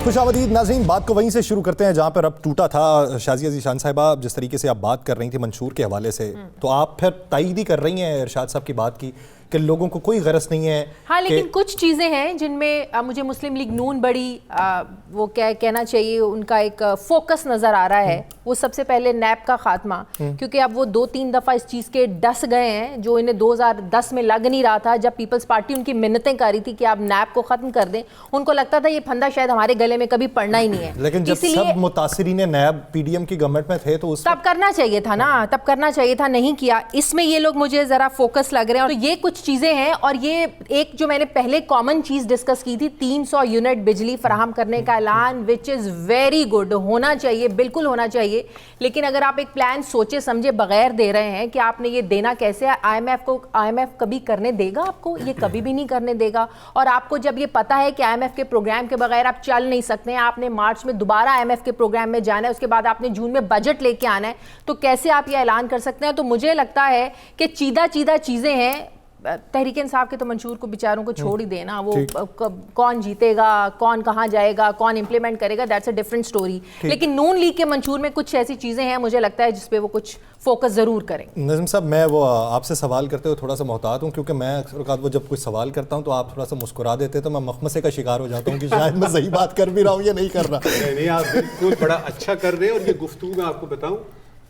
बहुत खुशामदीद नाज़रीन। बात को वहीं से शुरू करते हैं जहाँ पर अब टूटा था। शाज़िया ज़ीशान साहिबा, जिस तरीके से आप बात कर रही थी मंशूर के हवाले से, तो आप फिर तायीद ही कर रही हैं इरशाद साहब की बात की कि लोगों को कोई गरज नहीं है। हाँ, लेकिन कुछ चीज़ें हैं जिनमें मुझे मुस्लिम लीग नून बड़ी वो कहना चाहिए उनका एक फोकस नज़र आ रहा है। वो सबसे पहले नैब का खात्मा, क्योंकि अब वो 2-3 दफ़ा इस चीज़ के डस गए हैं जो इन्हें 2010 में लग नहीं रहा था, जब पीपल्स पार्टी उनकी मिन्नतें कर रही थी कि आप नैब को ख़त्म कर दें। उनको लगता था ये फंदा शायद हमारे गले में कभी पड़ना ही नहीं है। लेकिन जब सब मुतासिरीन नैब PDM की गवर्नमेंट में थे तो उस तब करना चाहिए था ना, तब करना चाहिए था, नहीं किया। इसमें ये लोग मुझे ज़रा फोकस लग रहे हैं। और ये कुछ चीज़ें हैं, और ये एक जो मैंने पहले कॉमन चीज़ डिस्कस की थी, 300 यूनिट बिजली फराहम करने का ऐलान, विच इज़ वेरी गुड, होना चाहिए, बिल्कुल होना चाहिए। लेकिन अगर आप एक प्लान सोचे समझे बगैर दे रहे हैं कि आपने ये देना कैसे है, IMF कभी करने देगा आपको? ये कभी भी नहीं करने देगा। और आपको जब ये पता है कि IMF के प्रोग्राम के बगैर आप चल नहीं सकते हैं, आपने मार्च में दोबारा IMF के प्रोग्राम में जाना है, उसके बाद आपने जून में बजट लेके आना है, तो कैसे आप ये ऐलान कर सकते हैं? तो मुझे लगता है कि चीदा चीज़ें हैं। तहरीक इंसाफ के तो मंशूर को बेचारों को छोड़ ही देना, वो कौन जीतेगा, कौन कहाँ जाएगा, कौन इंप्लीमेंट करेगा, दैट्स अ डिफरेंट स्टोरी। लेकिन नून लीग के मंशूर में कुछ ऐसी चीज़ें हैं मुझे लगता है जिस पे वो कुछ फोकस ज़रूर करेंगे। नज़ीम साहब, मैं वो आपसे सवाल करते हुए थोड़ा सा मोहतात हूँ, क्योंकि मैं अक्सर वो जब कुछ सवाल करता हूँ तो आप थोड़ा सा मुस्कुरा देते हैं, तो मैं मखमसे का शिकार हो जाता हूँ कि शायद मैं सही बात कर भी रहा हूँ या नहीं कर रहा। नहीं, आप बिल्कुल बड़ा अच्छा कर रहे हैं। और ये गुफ्तगू मैं आपको बताऊँ,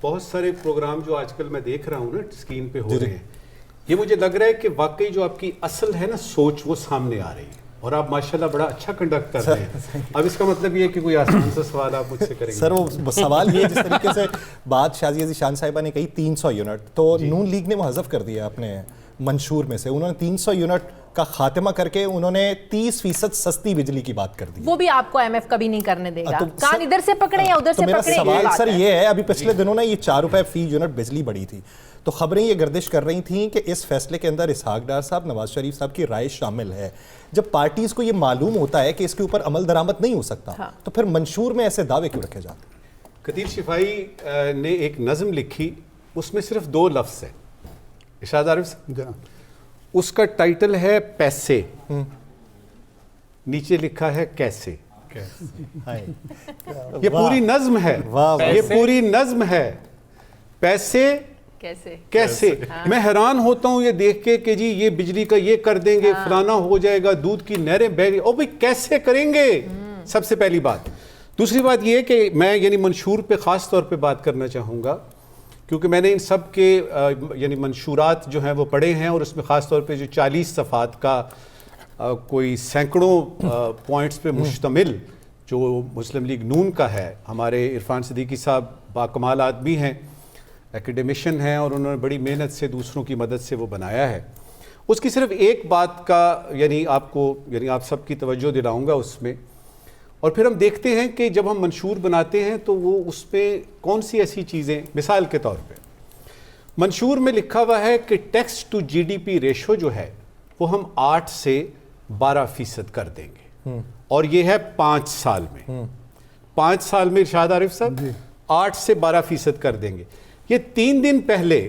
बहुत सारे प्रोग्राम जो आजकल मैं देख रहा हूँ ना स्क्रीन पे हो रहे हैं, ये मुझे लग रहा है कि वाकई जो आपकी असल है ना सोच, वो सामने आ रही है। और आप माशाल्लाह बड़ा अच्छा कंडक्ट कर रहे हैं। अब इसका मतलब ये है कि कोई आसान सा सवाल आप मुझसे करेंगे। सर, वो सवाल ये जिस तरीके से बात शाज़िया ज़ीशान साहिबा ने कही 300 यूनिट, तो नून लीग ने वो हज़फ कर दिया अपने मंशूर में से। उन्होंने 300 यूनिट का खात्मा करके उन्होंने 30% सस्ती बिजली की बात कर दी। वो भी आपको IMF कभी नहीं करने देगा। कान इधर से पकड़े या उधर से पकड़े। मेरा सवाल सर ये है, अभी पिछले दिनों ना ये 4 रुपए फी यूनिट बिजली बढ़ी थी, तो खबरें ये गर्दिश कर रही थीं कि इस फैसले के अंदर इसहाक डार साहब, नवाज शरीफ साहब की राय शामिल है। जब पार्टीज को ये मालूम होता है कि इसके ऊपर अमल दरामद नहीं हो सकता, हाँ, तो फिर मंशूर में ऐसे दावे क्यों रखे जाते? कदीर शिफाई ने एक नज़म लिखी, उसमें सिर्फ 2 लफ्ज़ हैं। इरशाद आरिफ साहब, उसका टाइटल है पैसे, नीचे लिखा है कैसे। ये पूरी नज्म है, ये पूरी नज्म है। पैसे कैसे। मैं हैरान होता हूँ ये देख के कि जी ये बिजली का ये कर देंगे, फलाना हो जाएगा, दूध की नहरें बह गई। ओ भाई, कैसे करेंगे? सबसे पहली बात। दूसरी बात ये कि मैं यानी मंशूर पे ख़ास तौर पे बात करना चाहूँगा, क्योंकि मैंने इन सब के यानी मंशूरात जो हैं वो पढ़े हैं, और उसमें ख़ास तौर पे जो 40 सफ़ात का कोई सैकड़ों पॉइंट्स पे मुश्तमिल जो मुस्लिम लीग नून का है। हमारे इरफान सिद्दीकी साहब बाकमाल आदमी हैं, एकेडमिशन हैं, और उन्होंने बड़ी मेहनत से दूसरों की मदद से वो बनाया है। उसकी सिर्फ एक बात का यानी आप सबकी तवज्जो दिलाऊंगा उसमें, और फिर हम देखते हैं कि जब हम मंशूर बनाते हैं तो वो उसमें कौन सी ऐसी चीज़ें, मिसाल के तौर पे मंशूर में लिखा हुआ है कि टैक्स टू GDP रेशो जो है वो हम 8 से 12% कर देंगे, और ये है 5 साल में। 5 साल में इरशाद आरिफ साहब 8 से 12% कर देंगे। ये 3 दिन पहले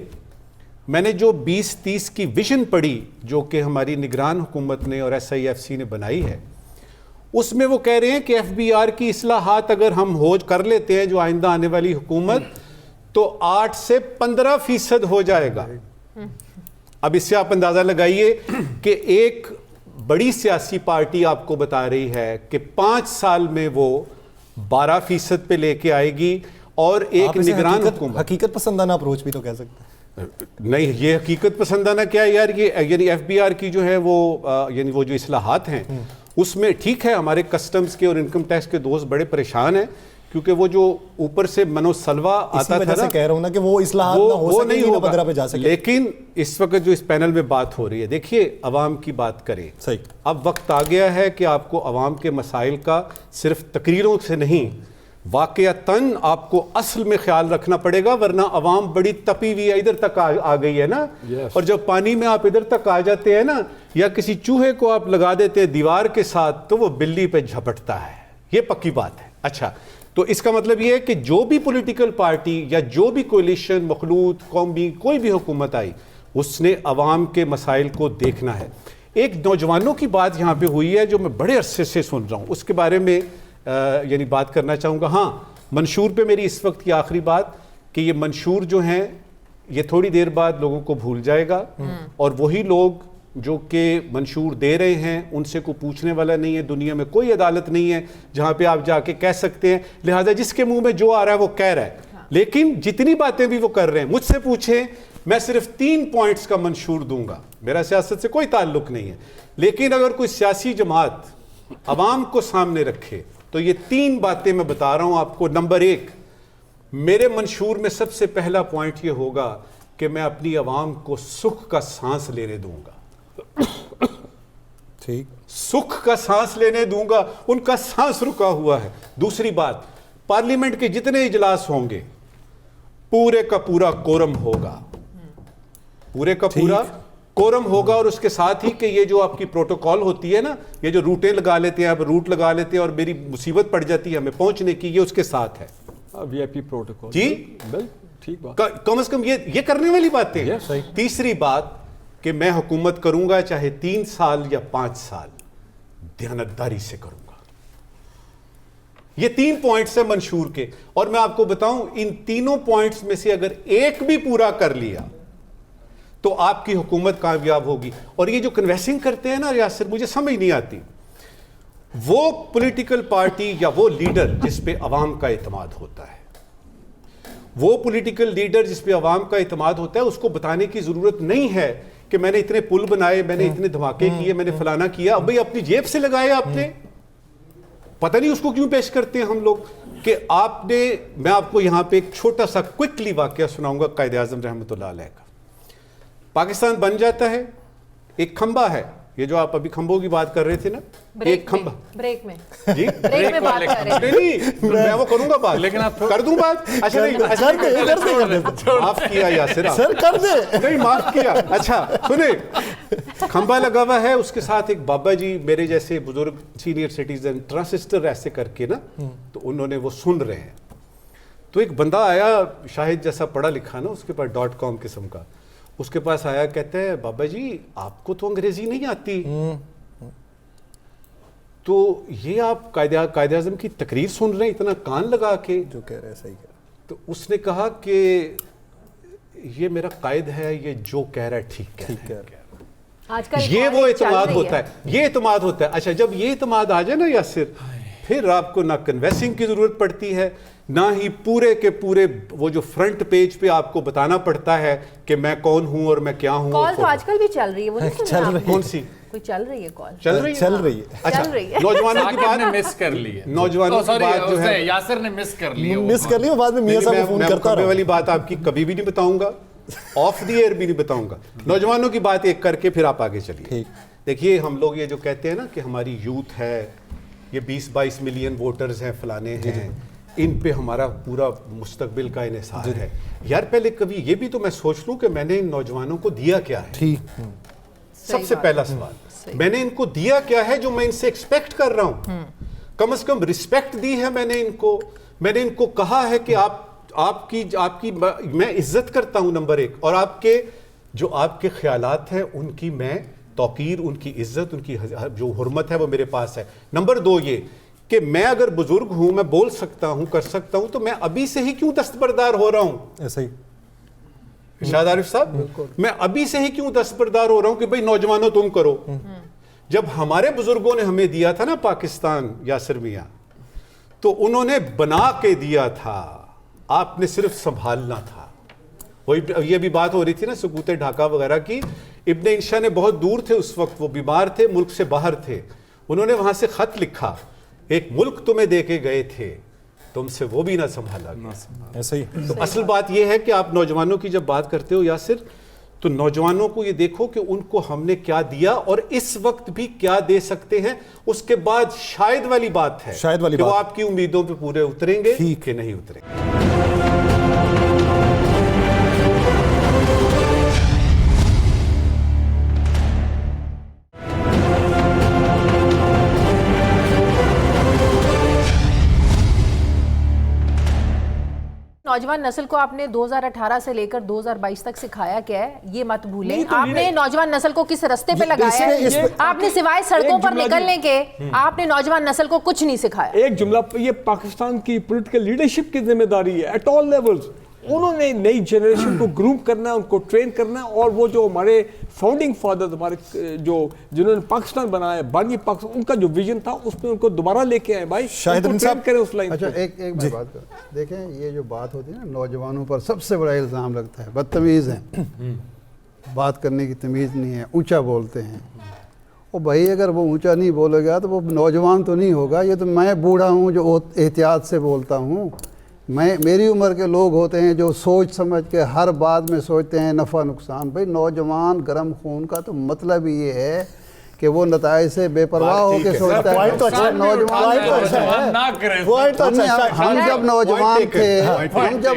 मैंने जो 2030 की विजन पढ़ी, जो कि हमारी निगरान हुकूमत ने और SIFC ने बनाई है, उसमें वो कह रहे हैं कि FBR की इस्लाहात अगर हम कर लेते हैं जो आइंदा आने वाली हुकूमत, तो 8 से 15% हो जाएगा। अब इससे आप अंदाज़ा लगाइए कि एक बड़ी सियासी पार्टी आपको बता रही है कि 5 साल में वो 12% पे लेके आएगी, और एक निगरान हुकूमत। हकीकत पसंदाना अप्रोच भी तो कह सकते हैं। नहीं, ये हकीकत पसंदाना क्या है यार, ये यानी FBR की जो है वो यानी वो जो इस्लाहात हैं उसमें ठीक है, हमारे कस्टम्स के और इनकम टैक्स के दोस्त बड़े परेशान हैं, क्योंकि वो जो ऊपर से मनोसलवा आता था ना, कह रहा हूं ना कि वो इस्लाहात ना हो वो नहीं होगा पे जा सके। लेकिन इस वक्त जो इस पैनल में बात हो रही है, देखिए अवाम की बात करें। सही, अब वक्त आ गया है कि आपको अवाम के मसाइल का सिर्फ तकरीरों से नहीं, वाकयातन आपको असल में ख्याल रखना पड़ेगा, वरना अवाम बड़ी तपी हुई है, इधर तक आ गई है ना। और जब पानी में आप इधर तक आ जाते हैं ना, या किसी चूहे को आप लगा देते हैं दीवार के साथ, तो वो बिल्ली पे झपटता है। ये पक्की बात है। अच्छा, तो इसका मतलब ये है कि जो भी पॉलिटिकल पार्टी या जो भी कोलिशन, मखलूत, कौमी कोई भी हुकूमत आई, उसने अवाम के मसाइल को देखना है। एक नौजवानों की बात यहाँ पे हुई है जो मैं बड़े अरसे से सुन रहा हूँ, उसके बारे में یعنی بات کرنا چاہوں گا. ہاں منشور پہ میری اس وقت کی آخری بات کہ یہ منشور جو ہیں یہ تھوڑی دیر بعد لوگوں کو بھول جائے گا, اور وہی لوگ جو کہ منشور دے رہے ہیں ان سے کوئی پوچھنے والا نہیں ہے. دنیا میں کوئی عدالت نہیں ہے جہاں پہ آپ جا کے کہہ سکتے ہیں, لہٰذا جس کے منہ میں جو آ رہا ہے وہ کہہ رہا ہے. لیکن جتنی باتیں بھی وہ کر رہے ہیں, مجھ سے پوچھیں, میں صرف 3 پوائنٹس کا منشور دوں گا. میرا سیاست سے کوئی تعلق نہیں ہے, لیکن اگر کوئی سیاسی جماعت عوام کو سامنے رکھے تو یہ 3 باتیں میں بتا رہا ہوں آپ کو. نمبر 1, میرے منشور میں سب سے پہلا پوائنٹ یہ ہوگا کہ میں اپنی عوام کو سکھ کا سانس لینے دوں گا. ٹھیک, سکھ کا سانس لینے دوں گا, ان کا سانس رکا ہوا ہے. دوسری بات, پارلیمنٹ کے جتنے اجلاس ہوں گے پورے کا پورا کورم ہوگا, پورے کا پورا کورم ہوگا. اور اس کے ساتھ ہی کہ یہ جو آپ کی پروٹوکول ہوتی ہے نا, یہ جو روٹیں لگا لیتے ہیں آپ, روٹ لگا لیتے ہیں اور میری مصیبت پڑ جاتی ہے ہمیں پہنچنے کی, یہ اس کے ساتھ ہے. وی آئی پی پروٹوکول. جی ٹھیک بات, کم از کم یہ کرنے والی باتیں. تیسری بات کہ میں حکومت کروں گا چاہے 3 سال یا 5 سال, دیانتداری سے کروں گا. یہ 3 پوائنٹس ہیں منشور کے, اور میں آپ کو بتاؤں ان تینوں پوائنٹس میں سے اگر ایک بھی پورا کر لیا تو آپ کی حکومت کامیاب ہوگی. اور یہ جو کنویسنگ کرتے ہیں نا ریاست, مجھے سمجھ نہیں آتی. وہ پولیٹیکل پارٹی یا وہ لیڈر جس پہ عوام کا اعتماد ہوتا ہے, وہ پولیٹیکل لیڈر جس پہ عوام کا اعتماد ہوتا ہے, اس کو بتانے کی ضرورت نہیں ہے کہ میں نے اتنے پل بنائے, میں نے اتنے دھماکے کیے, میں نے فلانا کیا. اب بھئی اپنی جیب سے لگائے آپ نے, پتہ نہیں اس کو کیوں پیش کرتے ہیں ہم لوگ کہ آپ نے. میں آپ کو یہاں پہ ایک چھوٹا سا کوئکلی واقعہ سناؤں گا قائد اعظم رحمۃ اللہ علیہ کا. پاکستان بن جاتا ہے, ایک کھمبا ہے, یہ جو آپ ابھی کھمبوں کی بات کر رہے تھے نا, ایک کھمبا بریک میں, جی بریک میں بات کر رہے ہیں. نہیں میں وہ کروں گا بات, لیکن آپ کر دوں بات. اچھا نہیں, معاف کیا یاسر, سر کر دے, نہیں معاف کیا. اچھا سنیں, کھمبا لگا ہوا ہے, اس کے ساتھ ایک بابا جی میرے جیسے بزرگ سینئر سٹیزن ٹرانسسٹر ایسے کر کے نا, تو انہوں نے وہ سن رہے ہیں. تو ایک بندہ آیا, شاہد جیسا پڑھا لکھا نا, اس کے پاس .com قسم کا, اس کے پاس آیا, کہتا ہے بابا جی آپ کو تو انگریزی نہیں آتی, تو یہ آپ قائد اعظم کی تقریر سن رہے ہیں اتنا کان لگا کے, جو کہہ رہے ہیں صحیح کہہ رہے. تو اس نے کہا کہ یہ میرا قائد ہے, یہ جو کہہ رہا ہے ٹھیک کہہ رہا ہے. یہ وہ اعتماد ہوتا ہے, یہ اعتماد ہوتا ہے. اچھا جب یہ اعتماد آ جائے نا یاسر, پھر آپ کو نہ کنویسنگ کی ضرورت پڑتی ہے, نہ ہی پورے کے پورے وہ جو فرنٹ پیج پہ آپ کو بتانا پڑتا ہے کہ میں کون ہوں اور میں کیا ہوں. کال تو آج کل بھی چل رہی ہے, وہ نہیں سن رہے آپ؟ کون سی کوئی چل رہی ہے کال, چل رہی ہے. اچھا نوجوانوں کی بات مس کر لی ہے, نوجوانوں کی بات جو ہے یاسر نے مس کر لی, بعد میں میاں صاحب کو فون کرتا رہا. والی بات آپ کی کبھی بھی نہیں بتاؤں گا, آف دی ایئر بھی نہیں بتاؤں گا. نوجوانوں کی بات ایک کر کے پھر آپ آگے چلیے. دیکھیے ہم لوگ یہ جو کہتے ہیں نا کہ ہماری یوتھ ہے, یہ 20-22 ملین ووٹرز ہیں, فلانے ہیں, ان پہ ہمارا پورا مستقبل کا انحصار ہے. یار پہلے کبھی یہ بھی تو میں سوچ لوں کہ میں نے ان نوجوانوں کو دیا کیا ہے. سب سے پہلا سوال, میں نے ان کو دیا کیا ہے جو میں ان سے ایکسپیکٹ کر رہا ہوں. کم از کم رسپیکٹ دی ہے میں نے ان کو, میں نے ان کو کہا ہے کہ آپ کی میں عزت کرتا ہوں نمبر 1, اور آپ کے خیالات ہیں ان کی میں توقیر, ان کی عزت, ان کی جو حرمت ہے وہ میرے پاس ہے. نمبر 2 یہ کہ میں اگر بزرگ ہوں, میں بول سکتا ہوں, کر سکتا ہوں, تو میں ابھی سے ہی کیوں دستبردار ہو رہا ہوں. ایسا ہی شاہد عارف صاحب, میں ابھی سے ہی کیوں دستبردار ہو رہا ہوں کہ بھئی نوجوانوں تم کرو. جب ہمارے بزرگوں نے ہمیں دیا تھا نا پاکستان یاسر میاں, تو انہوں نے بنا کے دیا تھا, آپ نے صرف سنبھالنا تھا. وہی یہ بھی بات ہو رہی تھی نا سکوت ڈھاکہ وغیرہ کی. ابن انشا نے بہت دور تھے اس وقت, وہ بیمار تھے, ملک سے باہر تھے, انہوں نے وہاں سے خط لکھا, ایک ملک تمہیں دے کے گئے تھے, تم سے وہ بھی نہ سنبھالا گیا. ایسا ہی. تو اصل بات یہ ہے کہ آپ نوجوانوں کی جب بات کرتے ہو یاسر, تو نوجوانوں کو یہ دیکھو کہ ان کو ہم نے کیا دیا اور اس وقت بھی کیا دے سکتے ہیں. اس کے بعد شاید والی بات ہے کہ وہ آپ کی امیدوں پہ پورے اتریں گے کہ نہیں اتریں گے. नौजवान नस्ल को आपने 2018 से लेकर 2022 तक सिखाया क्या है, ये मत भूलें। आपने नौजवान नस्ल को किस रास्ते पे लगाया है? आपने सिवाय सड़कों पर निकलने के आपने नौजवान नस्ल को कुछ नहीं सिखाया। एक जुमला, ये पाकिस्तान की पॉलिटिकल लीडरशिप की जिम्मेदारी है एट ऑल लेवल्स। उन्होंने नई जनरेशन को ग्रूम करना है, उनको ट्रेन करना है, और वो जो हमारे फाउंडिंग फादर्स, हमारे जिन्होंने पाकिस्तान बनाया, बानी पाकिस्तान, उनका जो विजन था उसमें उनको दोबारा लेके आए भाई, शाहिद साहब करें उस लाइन। अच्छा, एक मैं बात कर, देखें ये जो बात होती है ना, नौजवानों पर सबसे बड़ा इल्ज़ाम लगता है बदतमीज़ हैं, बात करने की तमीज़ नहीं है, ऊंचा बोलते हैं। ओ भाई, अगर वो ऊंचा नहीं बोलेगा तो वो नौजवान तो नहीं होगा। ये तो मैं बूढ़ा हूँ जो एहतियात से बोलता हूँ। मेरी उम्र के लोग होते हैं जो सोच समझ के हर बात में सोचते हैं नफ़ा नुकसान। भाई, नौजवान गर्म खून का तो मतलब ये है कि वो नताइज से बेपरवाह होकर सोचता है। हम जब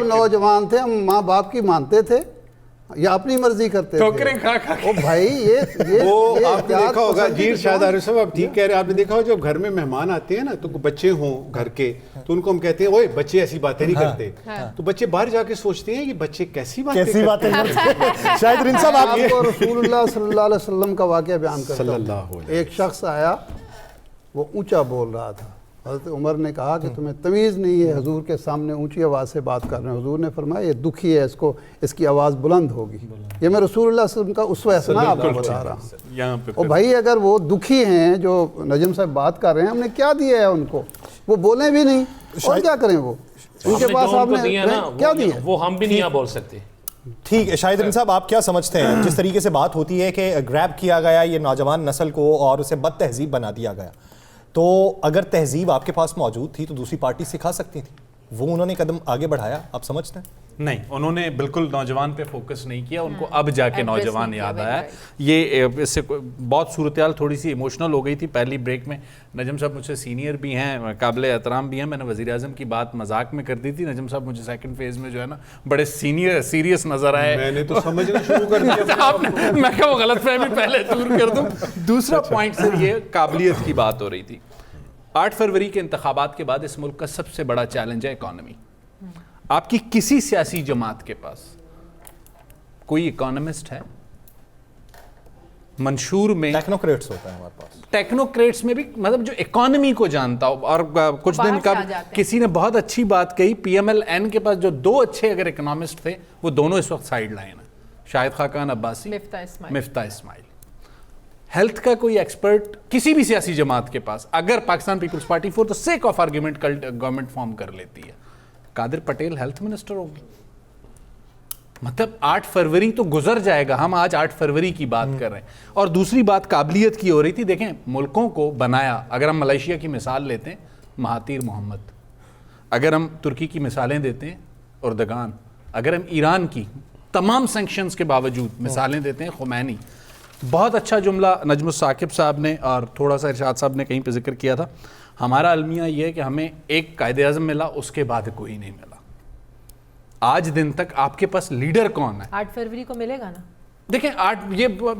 नौजवान थे हम माँ बाप की मानते थे या अपनी मर्जी करते थे? ओ भाई, वो आपने देखा होगा जीर शायद आरिफ साहब, आप ठीक कह रहे हैं। आपने देखा हो जब घर में मेहमान आते हैं ना, तो बच्चे हों घर के, तो उनको हम कहते हैं ओए बच्चे ऐसी बातें नहीं करते। तो बच्चे बाहर जाके सोचते हैं ये बच्चे कैसी बातें करते हैं। शायद रिन साहब आपको रसूलुल्लाह सल्लल्लाहु अलैहि वसल्लम का वाक़या बयान करता हूं। एक शख्स आया, वो ऊंचा बोल रहा था। हज़रत उमर ने कहा कि तुम्हें तमीज़ नहीं है, हुजूर के सामने ऊंची आवाज़ से बात कर रहे हैं। हुजूर ने फरमाया ये दुखी है, इसकी आवाज़ बुलंद होगी। ये मैं रसूलुल्लाह सल्लल्लाहु अलैहि वसल्लम का उसवा हसना आपको बता रहा हूँ। और भाई, अगर वो दुखी हैं जो नजम साहब बात कर रहे हैं, हमने क्या दिया है उनको? वो बोले भी नहीं, और क्या करें? वो उनके पास आपने क्या दिया? वो हम भी नहीं बोल सकते। ठीक है, शाहिद रिन साहब, आप क्या समझते हैं जिस तरीके से बात होती है कि ग्रैब किया गया ये नौजवान नस्ल को और उसे बद तहजीब बना दिया गया, तो अगर तहजीब आपके पास मौजूद थी तो दूसरी पार्टी सिखा सकती थी, वो उन्होंने कदम आगे बढ़ाया, आप समझते हैं? नहीं, उन्होंने बिल्कुल नौजवान पे फोकस नहीं किया, उनको अब जाके नौजवान याद आया। ये इससे बहुत सूरत हाल थोड़ी सी इमोशनल हो गई थी पहली ब्रेक में। नजम साहब मुझसे सीनियर भी हैं, काबिल एहतराम भी हैं। मैंने वज़ीर आज़म की बात मजाक में कर दी थी, नजम साहब मुझे सेकंड फेज में जो है ना बड़े सीरियस नजर आए। मैंने तो समझना शुरू कर दिया। मैं क्या वो गलतफहमी पहले दूर कर दूं। दूसरा पॉइंट सर, ये काबिलियत की बात हो रही थी। 8 फरवरी के इंतखाबात के बाद इस मुल्क का सबसे बड़ा चैलेंज है इकॉनमी। आपकी किसी सियासी जमात के पास कोई इकोनॉमिस्ट है? मंशूर में टेक्नोक्रेट्स होता है हमारे पास। टेक्नोक्रेट्स में भी मतलब जो इकोनॉमी को जानता हो। और कुछ दिन का किसी ने बहुत अच्छी बात कही, PMLN के पास जो 2 अच्छे अगर इकोनॉमिस्ट थे, वो दोनों इस वक्त साइड लाइन है, शाहिद खाकान अब्बासी, मिफ्ता इस्माइल। हेल्थ का कोई एक्सपर्ट किसी भी सियासी जमात के पास, अगर Pakistan Peoples Party for the sake of argument government form कर लेती है, कादिर पटेल हेल्थ मिनिस्टर होगी। मतलब 8 फरवरी तो गुजर जाएगा, हम आज 8 फरवरी की बात कर रहे हैं। और दूसरी बात काबिलियत की हो रही थी। देखें, मुल्कों को बनाया, अगर हम मलेशिया की मिसाल लेते हैं, महातीर मोहम्मद, अगर हम तुर्की की मिसालें देते हैं, उर्दगान, अगर हम ईरान की तमाम सैंक्शंस के बावजूद मिसालें देते हैं, खुमैनी। बहुत अच्छा जुमला नजमुस साकिब साहब ने और थोड़ा सा इरशाद साहब ने कहीं पे जिक्र किया था, हमारा अलमिया ये है कि हमें एक कायदे-ए-आज़म मिला, उसके बाद कोई नहीं मिला। आज दिन तक आपके पास लीडर कौन है? 8 फरवरी को मिलेगा ना। देखें,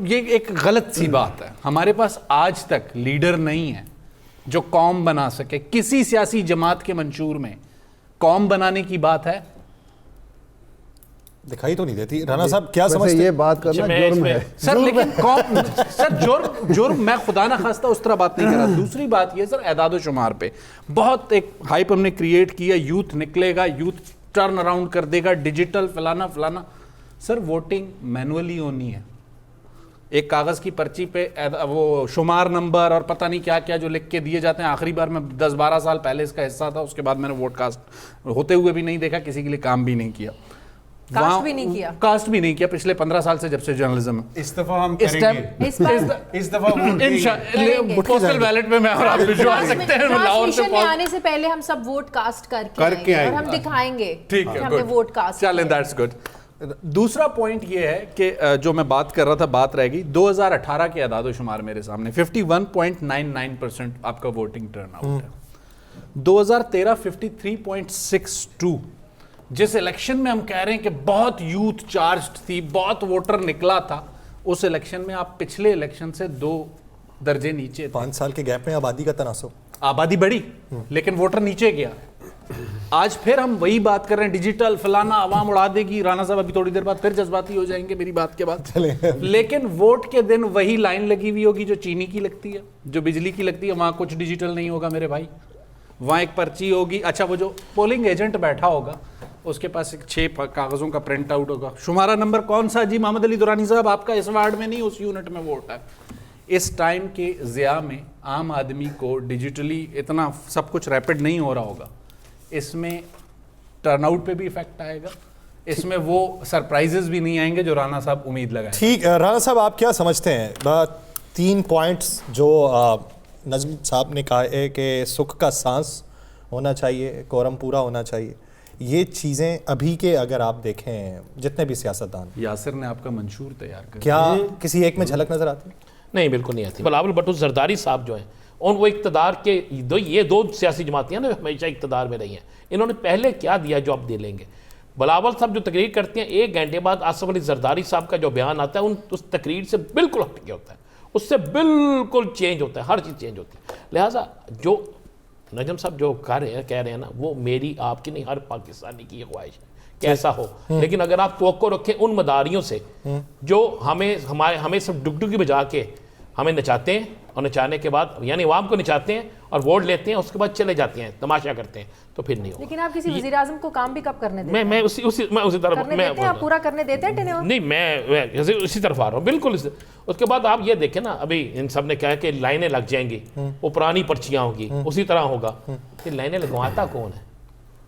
ये एक गलत सी बात है। हमारे पास आज तक लीडर नहीं है जो कौम बना सके। किसी सियासी जमात के मंशूर में कौम बनाने की बात है? दिखाई तो नहीं देती। राना साहब क्या समझते हैं? ये बात करना जुर्म है सर, लेकिन कौम सर जुर्म मैं खुदा ना खास्ता उस तरह बात नहीं कर रहा। दूसरी बात ये सर, एदाद शुमार पे बहुत एक हाइप हमने क्रिएट किया, यूथ निकलेगा, यूथ टर्न अराउंड कर देगा, डिजिटल फलाना फलाना। सर, वोटिंग मैनुअली होनी है। एक कागज़ की पर्ची पे वो शुमार नंबर और पता नहीं क्या क्या जो लिख के दिए जाते हैं। आखिरी बार मैं 10-12 साल पहले इसका हिस्सा था, उसके बाद मैंने वोट कास्ट होते हुए भी नहीं देखा, किसी के लिए काम भी नहीं किया, कास्ट भी नहीं किया पिछले 15 साल से जब से जर्नलिज्म। इस दफा हम करेंगे, इस दफा पोस्टल बैलेट में मैं और आप भिजवा सकते हैं। लाहौर से आने से पहले हम सब वोट कास्ट करके आएंगे और हम दिखाएंगे ठीक है, हमने वोट कास्ट। चलें, दैट्स गुड। दूसरा पॉइंट ये है कि जो मैं बात कर रहा था, बात रह गई 2018 के अदाद शुमार मेरे सामने। 51.99% आपका वोटिंग टर्नआउट है। 2013 53.62। जिस इलेक्शन में हम कह रहे हैं कि बहुत यूथ चार्ज्ड थी, बहुत वोटर निकला था, उस इलेक्शन में आप पिछले इलेक्शन से 2 दर्जे नीचे थे। 5 साल के गैप में आबादी का तनासुब, आबादी बढ़ी लेकिन वोटर नीचे गया। आज फिर हम वही बात कर रहे हैं, डिजिटल फलाना आवाम उड़ा देगी, राणा साहब अभी थोड़ी देर बाद फिर जज्बाती हो जाएंगे मेरी बात के बाद, लेकिन वोट के दिन वही लाइन लगी हुई होगी जो चीनी की लगती है, जो बिजली की लगती है, वहां कुछ डिजिटल नहीं होगा मेरे भाई, वहां एक पर्ची होगी, अच्छा वो जो पोलिंग एजेंट बैठा होगा उसके पास एक 6 कागजों का प्रिंट आउट होगा, शुमारा नंबर कौन सा जी, मोहम्मद अली दुरानी साहब आपका इस वार्ड में नहीं उस यूनिट में वोट है। इस टाइम के ज़िया में आम आदमी को डिजिटली इतना सब कुछ रैपिड नहीं हो रहा होगा, इसमें टर्नआउट पे भी इफेक्ट आएगा, इसमें वो सरप्राइजेस भी नहीं आएंगे जो राणा साहब उम्मीद लगाए। ठीक, राणा साहब आप क्या समझते हैं 3 पॉइंट्स जो नज़म साहब ने कहा है कि सुख का सांस होना चाहिए, कोरम पूरा होना चाहिए, ये चीज़ें अभी के अगर आप देखें जितने भी सियासतदान, यासिर ने आपका मंशूर तैयार कर, क्या किसी एक में झलक नजर आती है? नहीं, बिल्कुल नहीं आती। बिलावल भुट्टो जरदारी साहब जो हैं और वो इक़्तिदार के ये दो सियासी जमातें ना हमेशा इक़्तिदार में रही हैं, इन्होंने पहले क्या दिया जो अब दे लेंगे। बिलावल साहब जो तकरीर करते हैं 1 घंटे बाद आसिफ अली जरदारी साहब का जो बयान आता है उस तकरीर से बिल्कुल हटके होता है, उससे बिल्कुल चेंज होता है, हर चीज़ चेंज होती है। लिहाजा जो नजम साहब जो कह रहे हैं ना, वो मेरी आपकी नहीं हर पाकिस्तानी की ख्वाहिश है कैसा हो, लेकिन अगर आप तवक्को रखें उन मदारियों से जो हमें सब डुगडुगी बजा के हमें नचाते हैं और नचाने के बाद यानी अवाम को नचाते हैं और वोट लेते हैं, उसके बाद चले जाते हैं, तमाशा करते हैं, तो फिर नहीं होगा। लेकिन आप किसी वज़ीर आज़म को काम भी कब करने देते हैं? मैं उसी तरफ करने देते हैं, आप पूरा करने देते हैं टेन्योर? नहीं, मैं उसी तरफ आ रहा हूँ बिल्कुल। उसके बाद आप ये देखें ना, अभी इन सब ने कहा कि लाइनें लग जाएंगी, वो पुरानी पर्चियाँ होंगी, उसी तरह होगा। कि लाइनें लगवाता कौन है?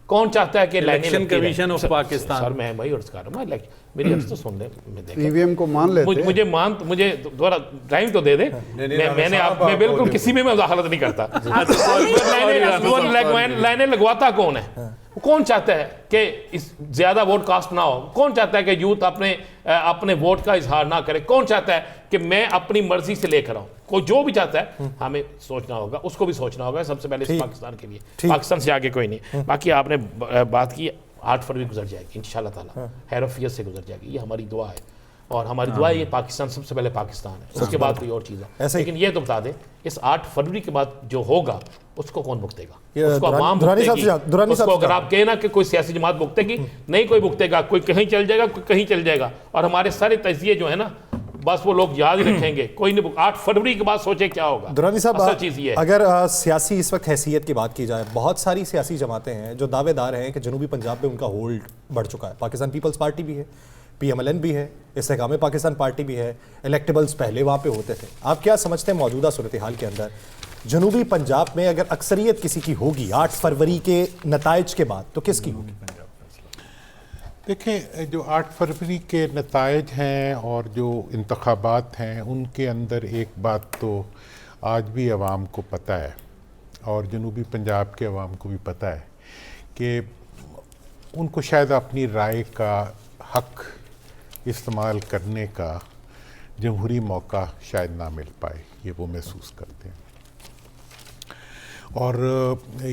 कौन चाहता है कि election commission of Pakistan? Sir मैं वही अर्ज कर रहा हूँ, मेरी अर्ज तो सुन ले, ईवीएम को मान लेते हैं। मुझे थोड़ा टाइम तो दे दे। मैं बिल्कुल किसी में वजाहत नहीं करता। लाइनें लगवाता कौन है? कौन चाहता है कि इस ज्यादा वोट कास्ट ना हो? कौन चाहता है कि यूथ अपने वोट का इजहार ना करे? कौन चाहता है कि मैं अपनी मर्जी से लेकर आऊं? कोई जो भी चाहता है, हमें सोचना होगा, उसको भी सोचना होगा सबसे पहले इस पाकिस्तान के लिए, पाकिस्तान से आगे कोई नहीं। बाकी आपने बात की 8 फरवरी गुजर जाएगी इंशाल्लाह ताला, हैरफियत से गुजर जाएगी, ये हमारी दुआ है। और हमारी दुआ है ये पाकिस्तान सबसे पहले पाकिस्तान है, उसके बाद कोई और चीज़ है। लेकिन ये तो बता दें, इस 8 फरवरी के बाद जो होगा उसको कौन भुगतेगा? उसको अवाम भुगतेगी। उसको अगर आप कहें ना कि कोई सियासी जमात भुगतेगी, नहीं कोई भुगतेगा, कोई कहीं चल जाएगा, कोई कहीं चल जाएगा। और हमारे सारे तजिए जो है ना, बस वो लोग याद ही रखेंगे, कोई नहीं। 8 फरवरी के बाद सोचे क्या होगा। दुरानी साहब, असल चीज़ ये है, अगर सियासी इस वक्त हैसियत की बात की जाए, बहुत सारी सियासी जमातें हैं जो दावेदार हैं कि जनूबी पंजाब में उनका होल्ड बढ़ चुका है। पाकिस्तान पीपल्स पार्टी भी है, PMLN भी है, इस्तेकाम पाकिस्तान पार्टी भी है, इलेक्टेबल्स पहले वहाँ पे होते थे। आप क्या समझते हैं मौजूदा सूरत हाल के अंदर जनूबी पंजाब में अगर अक्सरियत किसी की होगी 8 फरवरी के नताइज के बाद, तो किसकी होगी? देखें, जो 8 फरवरी के नताइज हैं और जो इंतखाबात हैं, उनके अंदर एक बात तो आज भी अवाम को पता है और जनूबी पंजाब के अवाम को भी पता है कि उनको शायद अपनी राय का हक इस्तेमाल करने का जमहूरी मौका शायद ना मिल पाए, ये वो महसूस करते हैं। और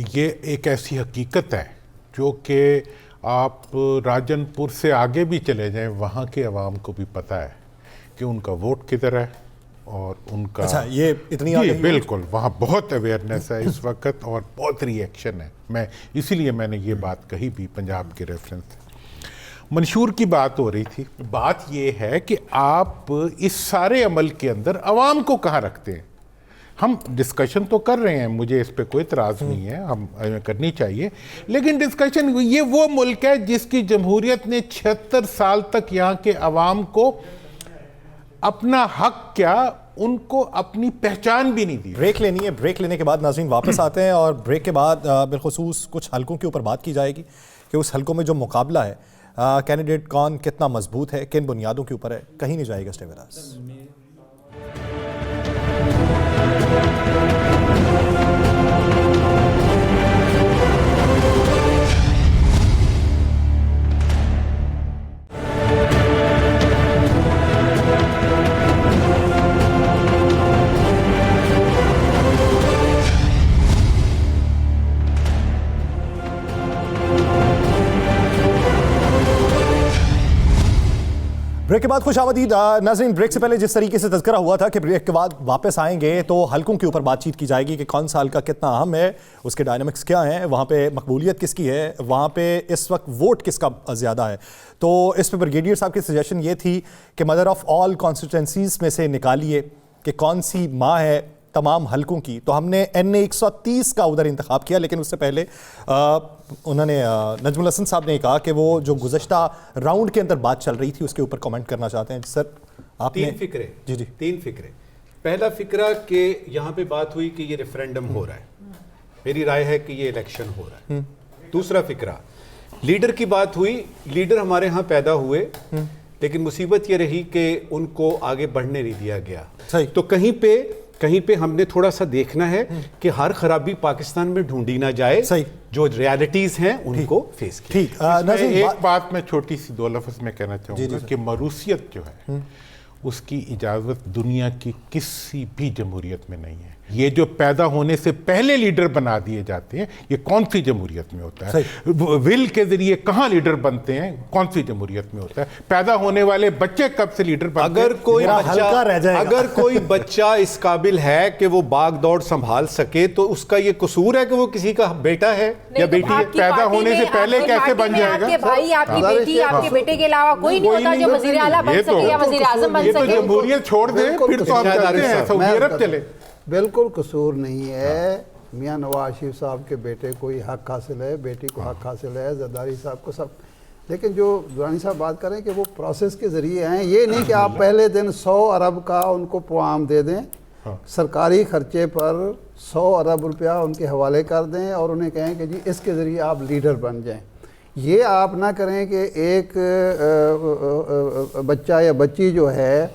ये एक ऐसी हकीकत है जो कि आप राजनपुर से आगे भी चले जाएं, वहाँ के अवाम को भी पता है कि उनका वोट किधर है और उनका। अच्छा, ये इतनी बिल्कुल, वहाँ बहुत अवेयरनेस है इस वक्त और बहुत रिएक्शन है। इसीलिए मैंने ये बात कही भी पंजाब के रेफरेंस से। मंशूर की बात हो रही थी, बात ये है कि आप इस सारे अमल के अंदर अवाम को कहाँ रखते हैं। हम डिस्कशन तो कर रहे हैं, मुझे इस पे कोई इतराज़ नहीं है, हम करनी चाहिए, लेकिन डिस्कशन ये वो मुल्क है जिसकी जमहूरियत ने 76 साल तक यहाँ के अवाम को अपना हक क्या, उनको अपनी पहचान भी नहीं दी। ब्रेक लेनी है, ब्रेक लेने के बाद नाज़रीन वापस आते हैं और ब्रेक के बाद बिलखुसूस कुछ हलकों के ऊपर बात की जाएगी कि उस हलकों में जो मुकाबला है, कैंडिडेट कौन कितना मजबूत है, किन बुनियादों के ऊपर है। कहीं नहीं जाएगा स्टे विद अस। بریک کے بعد خوش آمدید ناظرین. بریک سے پہلے جس طریقے سے تذکرہ ہوا تھا کہ بریک کے بعد واپس آئیں گے تو حلقوں کے اوپر بات چیت کی جائے گی کہ کون سا حلقہ کتنا اہم ہے, اس کے ڈائنامکس کیا ہیں, وہاں پہ مقبولیت کس کی ہے, وہاں پہ اس وقت ووٹ کس کا زیادہ ہے. تو اس پہ بریگیڈیئر صاحب کی سجیشن یہ تھی کہ مدر آف آل کانسٹیٹوئنسیز میں سے نکالیے کہ کون سی ماں ہے تمام حلقوں کی. تو ہم نے این 130 کا ادھر انتخاب کیا, لیکن اس سے پہلے انہوں نے نجم الحسن صاحب نے کہا کہ وہ جو گزشتہ راؤنڈ کے اندر بات چل رہی تھی اس کے اوپر کامنٹ کرنا چاہتے ہیں. سر آپ نے 3 فکرے, جی جی 3 فکرے. پہلا فکرہ کہ یہاں پہ بات ہوئی کہ یہ ریفرینڈم ہو رہا ہے, میری رائے ہے کہ یہ الیکشن ہو رہا ہے. دوسرا فکرہ لیڈر کی بات ہوئی, لیڈر ہمارے ہاں پیدا ہوئے لیکن مصیبت یہ رہی کہ ان کو آگے بڑھنے نہیں دیا گیا. تو کہیں پہ ہم نے تھوڑا سا دیکھنا ہے کہ ہر خرابی پاکستان میں ڈھونڈی نہ جائے, جو ریالٹیز ہیں ان کو فیس کیا. ایک بات میں چھوٹی سی 2 لفظ میں کہنا چاہوں گا کہ موروثیت جو ہے اس کی اجازت دنیا کی کسی بھی جمہوریت میں نہیں ہے. یہ جو پیدا ہونے سے پہلے لیڈر بنا دیے جاتے ہیں یہ کون سی جمہوریت میں ہوتا ہے؟ ول کے ذریعے کہاں لیڈر بنتے ہیں, کون سی جمہوریت میں ہوتا ہے؟ پیدا ہونے والے بچے کب سے لیڈر بنتے ہیں؟ اگر کوئی بچہ اس قابل ہے کہ وہ باغ دوڑ سنبھال سکے تو اس کا یہ قصور ہے کہ وہ کسی کا بیٹا ہے یا بیٹی ہے؟ پیدا ہونے سے پہلے کیسے بن جائے گا؟ آپ کے بھائی, آپ کی بیٹی, آپ کے بیٹے کے علاوہ کوئی نہیں ہوتا جو وزیر اعلیٰ بن سکے یا وزیر اعظم بن سکے. جمہوریت چھوڑ دیں پھر تو ہم چلتے ہیں سعودی عرب چلے. بالکل قصور نہیں ہے. میاں نواز شریف صاحب کے بیٹے کو ہی حق حاصل ہے, بیٹی کو حق حاصل ہے, زرداری صاحب کو سب. لیکن جو دورانی صاحب بات کریں کہ وہ پروسیس کے ذریعے ہیں, یہ نہیں کہ آپ پہلے دن 100 ارب کا ان کو پروگرام دے دیں, سرکاری خرچے پر 100 ارب روپیہ ان کے حوالے کر دیں اور انہیں کہیں کہ جی اس کے ذریعے آپ لیڈر بن جائیں. یہ آپ نہ کریں کہ ایک بچہ یا بچی جو ہے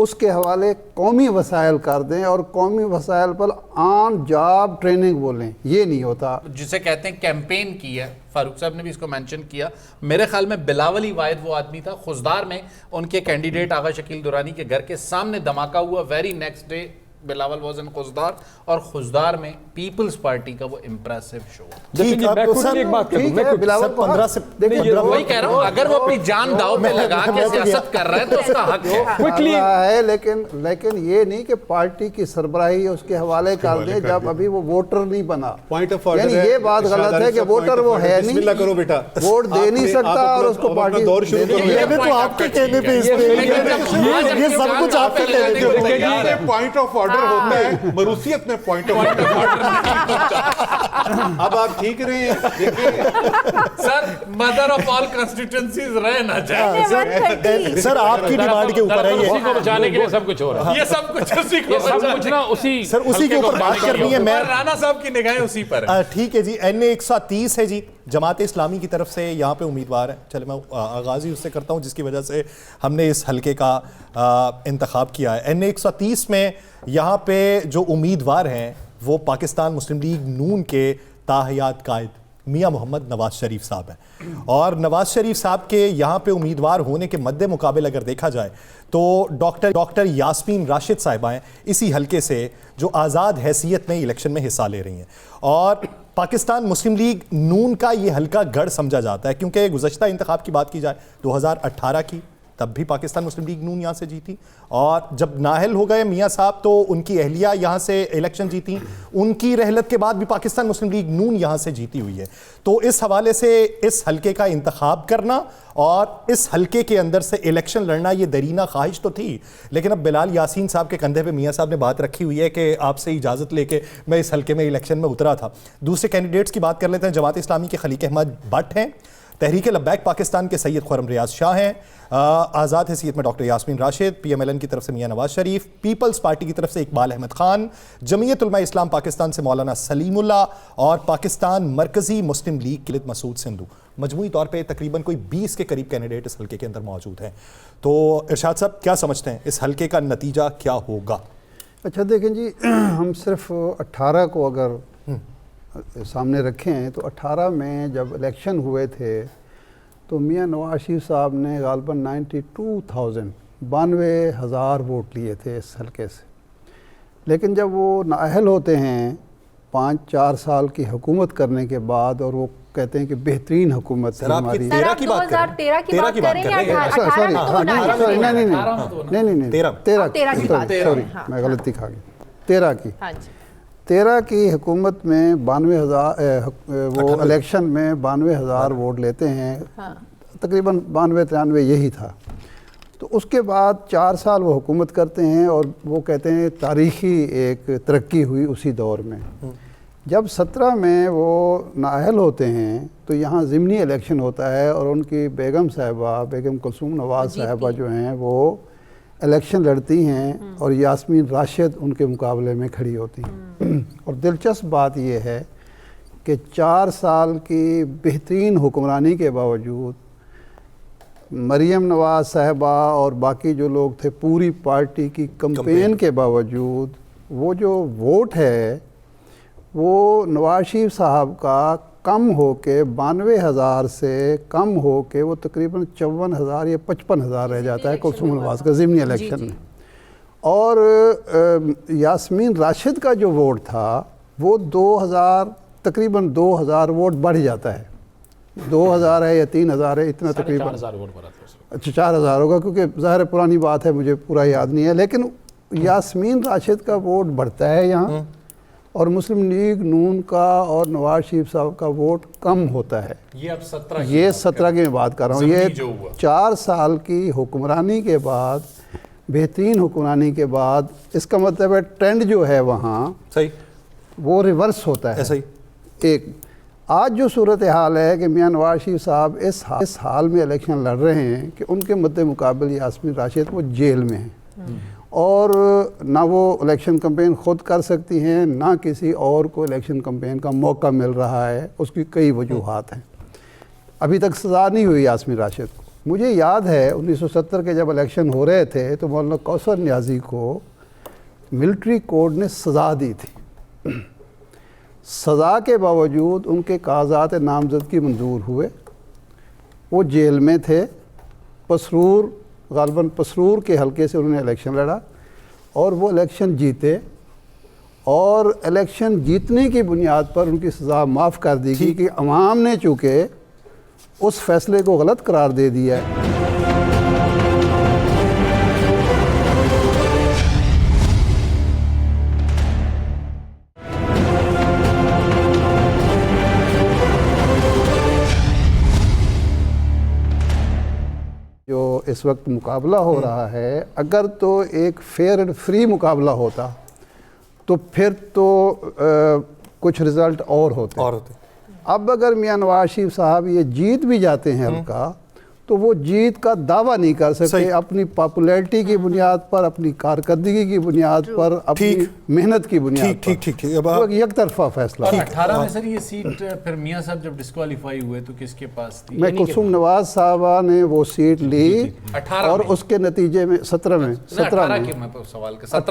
اس کے حوالے قومی وسائل کر دیں اور قومی وسائل پر آن جاب ٹریننگ بولیں. یہ نہیں ہوتا جسے کہتے ہیں کیمپین کی ہے. فاروق صاحب نے بھی اس کو مینشن کیا. میرے خیال میں بلاول واحد وہ آدمی تھا, خزدار میں ان کے کینڈیڈیٹ آغا شکیل دورانی کے گھر کے سامنے دھماکہ ہوا. Very next day Bilawal was in Khuzdar, اور خزدار میں پیپلز پارٹی کا وہ امپریسو شو. ایک بات کروں میں, وہی کہہ رہا ہوں اگر وہ اپنی جان داؤ پہ لگا کے سیاست کر رہا ہے تو اس کا حق ہے. لیکن یہ نہیں کہ پارٹی کی سربراہی اس کے حوالے کر دیں جب ابھی وہ ووٹر نہیں بنا. یعنی یہ بات غلط ہے کہ ووٹر وہ ہے نہیں, کرو بیٹا, ووٹ دے نہیں سکتا اور اس کو پارٹی دور شروع کرو. تو آپ کے کہنے پہ یہ سب کچھ آپ کے کہنے پہ پوائنٹ آف آرڈر ہوتا ہے, مروثیت میں پوائنٹ آف آرڈر. اب آپ ٹھیک رہے ہیں سر, مدر آف آل کانسٹیٹوئنسیز رہ نہ جائے. سر آپ کی ڈیمانڈ کے اوپر ہے اسی کو بچانے کے لیے سب کچھ ہو رہا ہے. یہ سب کچھ اسی کو نا اسی کے اوپر بات کرنی ہے. میں رانا صاحب کی نگاہیں اسی پر ہیں. ٹھیک ہے جی. این 130 ہے جی, جماعت اسلامی کی طرف سے یہاں پہ امیدوار ہے. چلے میں آغاز ہی اس سے کرتا ہوں جس کی وجہ سے ہم نے اس حلقے کا انتخاب کیا ہے. این 130 میں یہاں پہ جو امیدوار ہیں وہ پاکستان مسلم لیگ نون کے تاحیات قائد میاں محمد نواز شریف صاحب ہیں. اور نواز شریف صاحب کے یہاں پہ امیدوار ہونے کے مد مقابل اگر دیکھا جائے تو ڈاکٹر یاسمین راشد صاحبہ ہیں اسی حلقے سے جو آزاد حیثیت میں الیکشن میں حصہ لے رہی ہیں. اور پاکستان مسلم لیگ نون کا یہ حلقہ گڑھ سمجھا جاتا ہے کیونکہ گزشتہ انتخاب کی بات کی جائے 2018 کی, تب بھی پاکستان مسلم لیگ نون یہاں سے جیتی, اور جب نااہل ہو گئے میاں صاحب تو ان کی اہلیہ یہاں سے الیکشن جیتی. ان کی رحلت کے بعد بھی پاکستان مسلم لیگ نون یہاں سے جیتی ہوئی ہے. تو اس حوالے سے اس حلقے کا انتخاب کرنا اور اس حلقے کے اندر سے الیکشن لڑنا یہ درینہ خواہش تو تھی, لیکن اب بلال یاسین صاحب کے کندھے پہ میاں صاحب نے بات رکھی ہوئی ہے کہ آپ سے اجازت لے کے میں اس حلقے میں الیکشن میں اترا تھا. دوسرے کینڈیڈیٹس کی بات کر لیتے ہیں. جماعت اسلامی کے خلیق احمد بٹ ہیں, تحریک لبیک پاکستان کے سید خرم ریاض شاہ ہیں, آزاد حیثیت میں doctor Yasmin Rashid, P M L N کی طرف سے میاں نواز شریف, پیپلز پارٹی کی طرف سے اقبال احمد خان, جمعیت علماء اسلام پاکستان سے مولانا سلیم اللہ, اور پاکستان مرکزی مسلم لیگ کے لیے مسعود سندھو. مجموعی طور پہ تقریباً کوئی 20 کے قریب کینڈیڈیٹ اس حلقے کے اندر موجود ہیں. تو ارشاد صاحب کیا سمجھتے ہیں اس حلقے کا نتیجہ کیا ہوگا؟ اچھا دیکھیں جی, ہم صرف 18 کو اگر سامنے رکھیں تو 18 میں جب الیکشن ہوئے تھے تو میاں نواز شریف صاحب نے غالباً 92,000 ووٹ لیے تھے اس حلقے سے. لیکن جب وہ نااہل ہوتے ہیں 5-4 سال کی حکومت کرنے کے بعد اور وہ कहते हैं कि बेहतरीन हुकूमत है हमारी। 13 की बात करें या 18 में तो नहीं 13 की, सॉरी मैं गलती खा गया, 13 की हुकूमत में 92,000 वो इलेक्शन में 92,000 वोट लेते हैं, तकरीबन 92-93 यही था। तो उसके बाद 4 साल वो हुकूमत करते हैं और वो कहते हैं तारीख़ी एक तरक्की हुई उसी दौर में। जब 17 में वो नाअहल होते हैं तो यहाँ ज़िमनी इलेक्शन होता है और उनकी बेगम साहिबा, बेगम कुलसूम नवाज़ साहिबा जो हैं वो इलेक्शन लड़ती हैं और यास्मीन राशिद उनके मुकाबले में खड़ी होती हैं। और दिलचस्प बात ये है कि 4 साल की बेहतरीन हुक्मरानी के बावजूद मरियम नवाज़ साहिबा और बाकी जो लोग थे पूरी पार्टी की कैंपेन के बावजूद वो जो वोट है वो नवाज शरीफ साहब का कम होके 92,000 से कम होके वो तकरीबन 54,000 या 55,000 रह जाता है कुलसूम नवाज़ का ज़िमनी इलेक्शन में। और यास्मीन राशिद का जो वोट था वो 2,000 तकरीबन 2,000 वोट बढ़ जाता है, 2,000 है या 3,000 है, इतना तकरीबन। अच्छा 4,000 होगा क्योंकि ज़ाहिर पुरानी बात है, मुझे पूरा याद नहीं है, लेकिन यास्मीन राशिद का वोट बढ़ता है यहाँ और मुस्लिम लीग नून का और नवाज शरीफ साहब का वोट कम होता है। ये अब 17 की मैं बात कर रहा हूँ। ये 4 साल की हुक्मरानी के बाद, बेहतरीन हुक्मरानी के बाद, इसका मतलब है ट्रेंड जो है वहाँ सही वो रिवर्स होता है। सही। एक आज जो सूरत हाल है कि मियाँ नवाज शरीफ साहब इस हाल में इलेक्शन लड़ रहे हैं कि उनके मद्दे मुकाबल यास्मीन राशिद वो जेल में हैं और ना वो इलेक्शन कैंपेन ख़ुद कर सकती हैं, ना किसी और को इलेक्शन कैंपेन का मौका मिल रहा है। उसकी कई वजूहात हैं। अभी तक सज़ा नहीं हुई यास्मीन राशिद को। मुझे याद है 1970 के जब इलेक्शन हो रहे थे तो मौलाना कौसर नियाज़ी को मिलिट्री कोर्ट ने सज़ा दी थी। सज़ा के बावजूद उनके कागज़ात नामज़दगी मंजूर हुए, वो जेल में थे। पसरूर, गालिबन पसरूर के हलके से उन्होंने इलेक्शन लड़ा और वो इलेक्शन जीते और इलेक्शन जीतने की बुनियाद पर उनकी सज़ा माफ़ कर दी गई कि अवाम ने चूँकि उस फैसले को गलत करार दे दिया है। जो इस वक्त मुकाबला हो रहा है, अगर तो एक फेयर एंड फ्री मुकाबला होता तो फिर तो कुछ रिज़ल्ट और होते। अब अगर मियाँ नवाज शरीफ साहब ये जीत भी जाते हैं हल्का, तो वो जीत का दावा नहीं कर सकते अपनी पॉपुलैरिटी की बुनियाद पर, अपनी कारकर्दगी की बुनियाद पर, अपनी मेहनत की बुनियाद पर। ठीक अब एक तरफा फैसला। 18 में सर ये सीट फिर मियाँ साहब जब डिस्क्वालीफाई हुए तो किसके पास थी? मैं कुलसूम नवाज साहबा ने वो सीट ली और उसके नतीजे में 17 में 17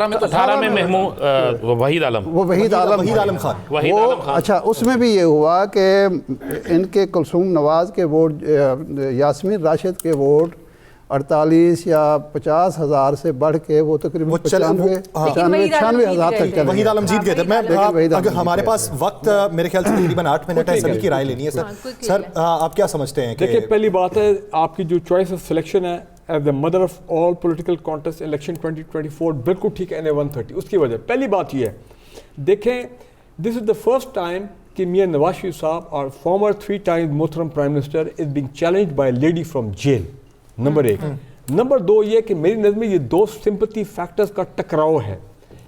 में तो 18 में महमूद वहीद आलम खान। अच्छा, उसमें भी ये हुआ कि इनके कुलसूम नवाज के वोट, यास्मीन राशिद के वोट 48 या 50,000 से बढ़ के वो तकरीबन 95,000 तक चले। वहीद आलम जीत गए थे। मैं अगर हमारे पास वक्त मेरे ख्याल से तकरीबन 8 मिनट है, सभी की राय लेनी है सर आप क्या समझते हैं? देखिए, पहली बात है आपकी जो चॉइस ऑफ सिलेक्शन है as the mother of all political contest election 2024 बिल्कुल ठीक है। NA-130 उसकी वजह, पहली बात ये है, देखें this is the first time कि मियाँ नवाज शरीफ साहब और फॉर्मर 3 टाइम्स मोहतरम prime minister is being challenged by lady from jail. Number 1। Number 2 ये कि मेरी नज़र में ये 2 सिंपैथी फैक्टर्स का टकराव है।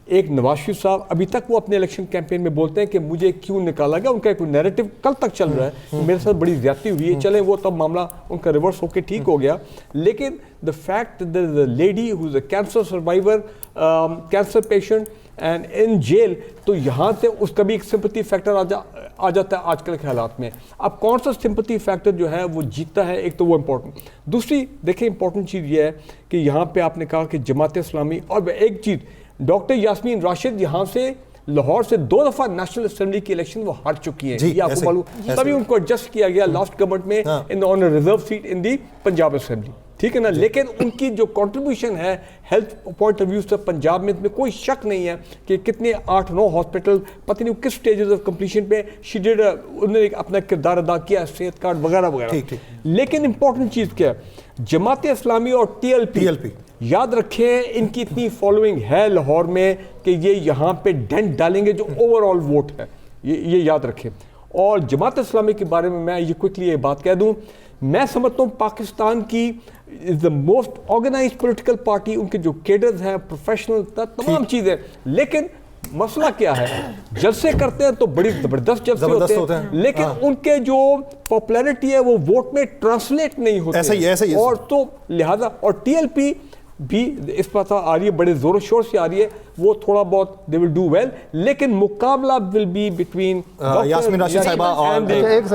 एक, नवाज शरीफ साहब अभी तक वो अपने इलेक्शन कैंपेन में बोलते हैं कि मुझे क्यों निकाला गया, उनका एक नैरेटिव कल तक चल रहा है मेरे साथ बड़ी ज्यादती हुई है, चलें वो तब मामला उनका रिवर्स होकर ठीक हो गया। लेकिन the fact there is a lady who is a cancer survivor, cancer patient and in jail, तो यहाँ से उसका भी एक सिंपैथी फैक्टर आ जाता है आजकल के हालात में। अब कौन सा सिंपैथी फैक्टर जो है वो जीतता है, एक तो वो इम्पोर्टेंट। दूसरी देखिए इंपॉर्टेंट चीज़ ये है कि यहाँ पे आपने कहा कि जमात इस्लामी, और एक चीज़ डॉक्टर यास्मीन राशिद यहाँ से लाहौर से 2 दफ़ा नेशनल असेंबली की इलेक्शन वो हार चुकी हैं, ये आपको मालूम, तभी उनको एडजस्ट किया गया लास्ट गवर्नमेंट में in on reserve seat in the Punjab assembly. ٹھیک ہے نا, لیکن ان کی جو کنٹریبیوشن ہے ہیلتھ پوائنٹ آف ویو سے پنجاب میں کوئی شک نہیں ہے کہ کتنے 8-9 ہاسپٹل پتہ نہیں کس سٹیجز آف کمپلیشن پہ انہوں نے اپنا کردار ادا کیا, صحت کارڈ وغیرہ وغیرہ. لیکن امپورٹنٹ چیز کیا ہے, جماعت اسلامی اور ٹی ایل پی یاد رکھیں ان کی اتنی فالوئنگ ہے لاہور میں کہ یہ یہاں پہ ڈینٹ ڈالیں گے جو اوور آل ووٹ ہے, یہ یاد رکھیں. اور جماعت اسلامی کے بارے میں یہ کوئکلی یہ بات کہہ دوں, میں سمجھتا ہوں پاکستان کی is the most organised political party, ان کے جو کیڈرز ہیں پروفیشنل تمام چیزیں, لیکن مسئلہ کیا ہے, جلسے کرتے ہیں تو بڑی زبردست جلسے ہوتے ہیں, لیکن ان کے جو پاپولیرٹی ہے وہ ووٹ میں ٹرانسلیٹ نہیں ہوتے, ایسا ہی اور تو لہذا اور ٹی ایل پی بھی اس پر آ رہی ہے, بڑے زور و شور سے آ رہی ہے, وہ تھوڑا بہت they will do well, لیکن مقابلہ will be between Yasmin Rashid صاحبہ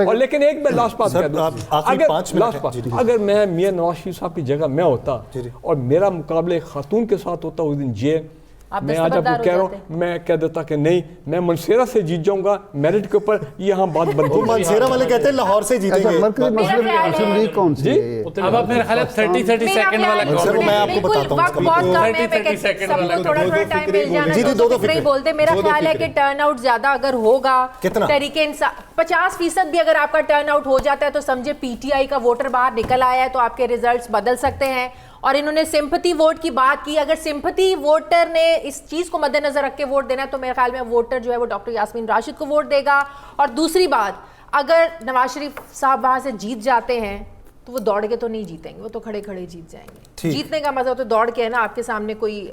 اور لیکن ایک میں لاسٹ بات کہہ دوں, اگر میں میاں نواز شریف صاحب کی جگہ میں ہوتا اور میرا مقابلہ ایک خاتون کے ساتھ ہوتا اس دن جے, میں آج آپ کو کہہ رہا ہوں, میں کہہ دیتا کہ نہیں میں منصیرہ سے جیت جاؤں گا میرٹ کے اوپر, یہاں بات بنتی ہے. منصیرہ والے کہتے ہیں لاہور سے جیتیں گے. مسلم لیگ کون سی ہے؟ اب آپ میرے خیال ہے 30 سیکنڈ والا سر میں آپ کو بتاتا ہوں, بولتے میرا خیال ہے کہ ٹرن آؤٹ زیادہ اگر ہوگا, طریقے 50% بھی اگر آپ کا ٹرن آؤٹ ہو جاتا ہے تو سمجھے پی ٹی آئی کا ووٹر باہر نکل آیا ہے تو آپ کے ریزلٹس بدل سکتے ہیں. اور انہوں نے سمپتھی ووٹ کی بات کی, اگر سمپتھی ووٹر نے اس چیز کو مد نظر رکھ کے ووٹ دینا ہے تو میرے خیال میں ووٹر جو ہے وہ ڈاکٹر یاسمین راشد کو ووٹ دے گا. اور دوسری بات, اگر نواز شریف صاحب وہاں سے جیت جاتے ہیں تو وہ دوڑ کے تو نہیں جیتیں گے, وہ تو کھڑے کھڑے جیت جائیں گے. جیتنے کا مزہ تو دوڑ کے ہے نا, آپ کے سامنے کوئی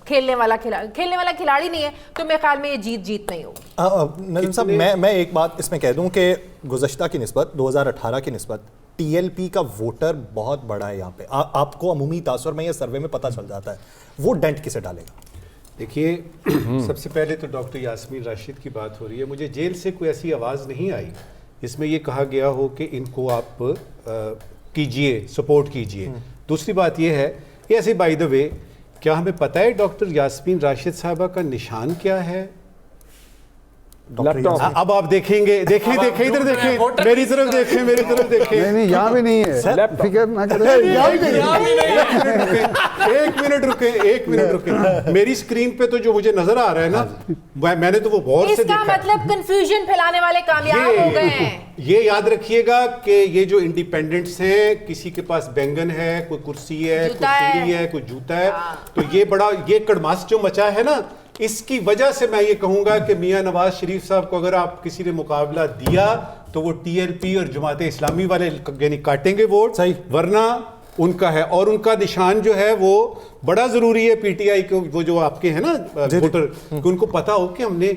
کھیلنے والا کھلاڑی نہیں ہے, تو میرے خیال میں یہ جیت نہیں ہوگی. نجم صاحب میں ایک بات اس میں کہہ دوں کہ گزشتہ کی نسبت 2018 کی نسبت ٹی ایل پی کا ووٹر بہت بڑا ہے یہاں پہ. آپ کو عمومی تاثر میں یہ سروے میں پتہ چل جاتا ہے, وہ ڈینٹ کسے ڈالے گا. دیکھیے سب سے پہلے تو ڈاکٹر یاسمین راشد کی بات ہو رہی ہے, مجھے جیل سے کوئی ایسی آواز نہیں آئی جس میں یہ کہا گیا ہو کہ ان کو آپ کیجئے, سپورٹ کیجئے. دوسری بات یہ ہے, یہ ایسے بائی دا وے, کیا ہمیں پتہ ہے ڈاکٹر یاسمین راشد صاحبہ کا نشان کیا ہے؟ اب آپ دیکھیں گے, دیکھیں ادھر دیکھیں, میری طرف دیکھیں. نہیں یہاں بھی نہیں ہے, فکر نہ کریں. ایک منٹ رکیں. میری سکرین پہ تو جو مجھے نظر آ رہا ہے نا, میں نے تو وہ غور سے دیکھا. اس کا مطلب کنفیوژن پھیلانے والے کامیاب ہو گئے ہیں. یہ یاد رکھیے گا کہ یہ جو انڈیپینڈنٹس ہیں, کسی کے پاس بینگن ہے, کوئی کرسی ہے, کوئی سیڑھی ہے, کوئی جوتا ہے, تو یہ کڑماس جو مچا ہے نا, اس کی وجہ سے میں یہ کہوں گا کہ میاں نواز شریف صاحب کو اگر آپ کسی نے مقابلہ دیا تو وہ ٹی ایل پی اور جماعت اسلامی والے یعنی کاٹیں گے ووٹ, ورنہ ان کا ہے. اور ان کا نشان جو ہے وہ بڑا ضروری ہے پی ٹی آئی کو, وہ جو آپ کے ہیں نا ووٹر, کہ ان کو پتا ہو کہ ہم نے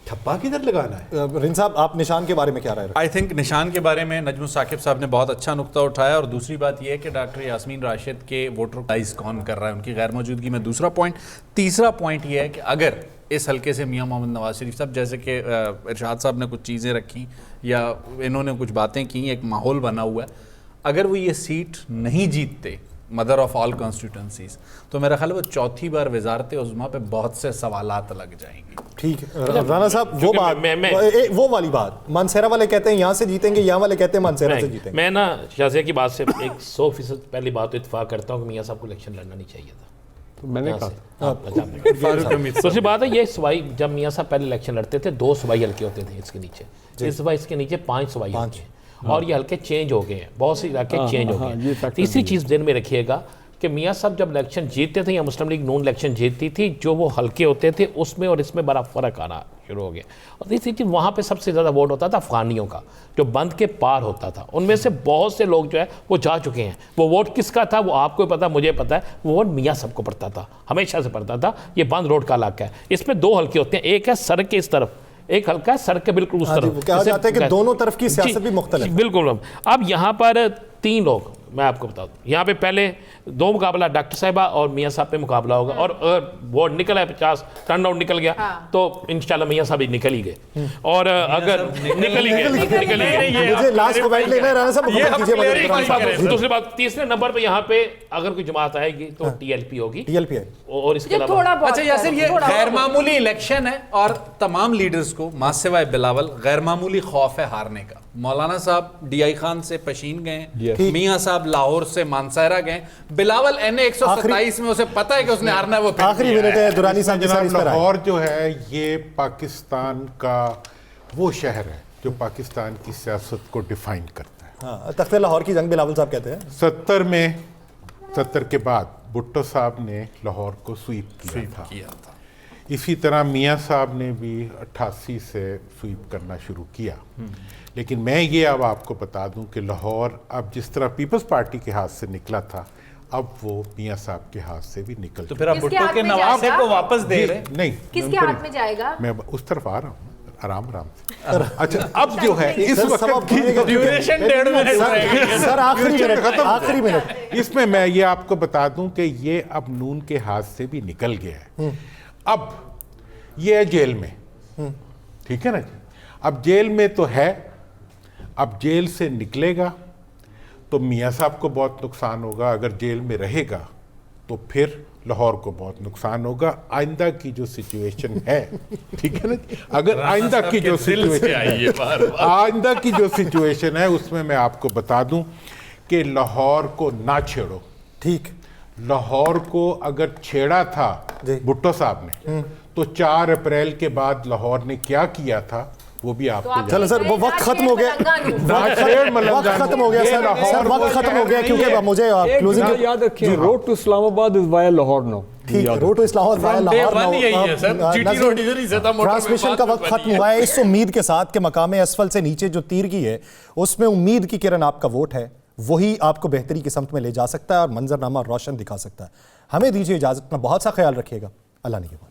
ٹھپا کدھر لگانا ہے. رین صاحب آپ نشان کے بارے میں کیا رائے رکھتے ہیں؟ آئی تھنک نشان کے بارے میں نجم ثاقب صاحب نے بہت اچھا نقطہ اٹھایا, اور دوسری بات یہ ہے کہ ڈاکٹر یاسمین راشد کے ووٹر پرائز کون کر رہا ہے ان کی غیر موجودگی میں, دوسرا پوائنٹ. تیسرا پوائنٹ یہ ہے کہ اگر اس حلقے سے میاں محمد نواز شریف صاحب, جیسے کہ ارشاد صاحب نے کچھ چیزیں رکھی یا انہوں نے کچھ باتیں کی, ایک ماحول بنا ہوا ہے, اگر وہ یہ سیٹ نہیں جیتتے مدر آف آل کانسٹیٹوئنسیز, تو میرا خیال ہے وہ چوتھی بار وزارت عظمیٰ پہ بہت سے سوالات لگ جائیں گے. ٹھیک ہے رانا صاحب, وہ والی بات, مانسیرہ والے کہتے ہیں یہاں سے جیتیں گے, یہاں والے کہتے ہیں مانسیرہ سے جیتیں گے. میں نا شازیہ کی بات سے 100% پہلی بات تو اتفاق کرتا ہوں کہ میاں صاحب کو الیکشن لڑنا نہیں چاہیے تھا. میں نے کہا دوسری بات ہے, یہ صوبائی جب میاں صاحب پہلے الیکشن لڑتے تھے 2 صوبائی حلقے ہوتے تھے اس کے نیچے, اس دفعہ اس کے نیچے 5 صوبائی حلقے ہیں, اور یہ حلقے چینج ہو گئے ہیں, بہت سی علاقے چینج ہو گئے ہیں. تیسری چیز ذہن میں رکھیے گا کہ میاں صاحب جب الیکشن جیتتے تھے یا مسلم لیگ نون الیکشن جیتتی تھی, جو وہ حلقے ہوتے تھے اس میں اور اس میں بڑا فرق آنا شروع ہو گیا. اور تیسری چیز, وہاں پہ سب سے زیادہ ووٹ ہوتا تھا افغانیوں کا, جو بند کے پار ہوتا تھا. ان میں سے بہت سے لوگ جو ہے وہ جا چکے ہیں. وہ ووٹ کس کا تھا وہ آپ کو پتا, مجھے پتا ہے, وہ ووٹ میاں صاحب کو پڑتا تھا, ہمیشہ سے پڑتا تھا. یہ بند روڈ کا علاقہ ہے, اس میں 2 حلقے ہوتے ہیں, ایک ہے سڑک کے اس طرف, ایک حلقہ ہے سڑک کے بالکل اس طرف. کہا جاتا ہے کہ دونوں طرف کی سیاست بھی مختلف ہے. بالکل. اب یہاں پر 3 لوگ, میں آپ کو بتا دوں, یہاں پہ پہلے 2 مقابلہ ڈاکٹر صاحبہ اور میاں صاحب پہ مقابلہ ہوگا, اور ووٹ نکل ہے 50 ٹرن آؤٹ نکل گیا تو انشاءاللہ میاں صاحب نکل ہی گئے. اور اگر نکل ہی گئے, مجھے لاسٹ کمنٹ لینا ہے رانا صاحب. دوسری بات, تیسرے نمبر پہ یہاں پہ اگر کوئی جماعت آئے گی تو ٹی ایل پی ہوگی. ٹی ایل پی ہے, اور اس کے علاوہ اچھا یاسر, یہ غیر معمولی الیکشن ہے اور تمام لیڈرز کو ماں سوائے بلاول غیر معمولی خوف ہے ہارنے کا. مولانا صاحب ڈی آئی خان سے پشین گئے، Yes. میاں صاحب لاہور سے مانسہرہ گئے، بلاول NA 127 میں اسے پتا ہے کہ اس نے ہارنا ہے، وہ پھر آخری منٹ ہے درانی صاحب جناب، اس پر آئے۔ لاہور جو ہے یہ پاکستان کا وہ شہر ہے جو پاکستان کی سیاست کو ڈیفائن کرتا ہے۔ ہاں، تخت لاہور کی جنگ بلاول صاحب کہتے ہیں۔ 70 کے بعد بھٹو صاحب نے لاہور کو سویپ کیا تھا، اسی طرح میاں صاحب نے بھی 88 سے سویپ کرنا شروع کیا۔ لیکن میں یہ اب آپ کو بتا دوں کہ لاہور اب جس طرح پیپلز پارٹی کے ہاتھ سے نکلا تھا، اب وہ میاں صاحب کے ہاتھ سے بھی نکل تو پھر آپ بھٹو کے نواسے کو واپس دے رہے ہیں؟ نہیں، کس کے ہاتھ میں جائے گا؟ میں اس طرف آ رہا ہوں آرام سے۔ اچھا اب جو ہے اس وقت ڈیوریشن 1.5 منٹ رہے گی۔ سر آخری منٹ اس میں میں یہ آپ کو بتا دوں کہ یہ اب نون کے ہاتھ سے بھی نکل گیا ہے، اب یہ ہے جیل میں، ٹھیک ہے نا جی، اب جیل میں تو ہے، اب جیل سے نکلے گا تو میاں صاحب کو بہت نقصان ہوگا، اگر جیل میں رہے گا تو پھر لاہور کو بہت نقصان ہوگا۔ آئندہ کی جو سچویشن ہے، ٹھیک ہے نا، اگر آئندہ کی جو سچویشن ہے اس میں آپ کو بتا دوں کہ لاہور کو نہ چھیڑو۔ ٹھیک، لاہور کو اگر چھیڑا تھا بھٹو صاحب نے تو 4 اپریل کے بعد لاہور نے کیا کیا تھا وہ بھی آپ کو چلو سر، وہ وقت ختم ہو گیا، وقت ختم ہو گیا سر، وقت ختم ہو گیا کیونکہ مجھے کلوزنگ یاد رکھیں، روڈ ٹو اسلام آباد از وائر لاہور نو۔ ٹھیک، روڈ ٹو اسلام آباد ٹرانسمیشن کا وقت ختم ہوا ہے۔ اس امید کے ساتھ کہ مقام اسفل سے نیچے جو تیر کی ہے اس میں امید کی کرن آپ کا ووٹ ہے، وہی آپ کو بہتری کی سمت میں لے جا سکتا ہے اور منظرنامہ روشن دکھا سکتا ہے۔ ہمیں دیجیے اجازت، میں بہت سا خیال رکھیے گا، اللہ نگہبان۔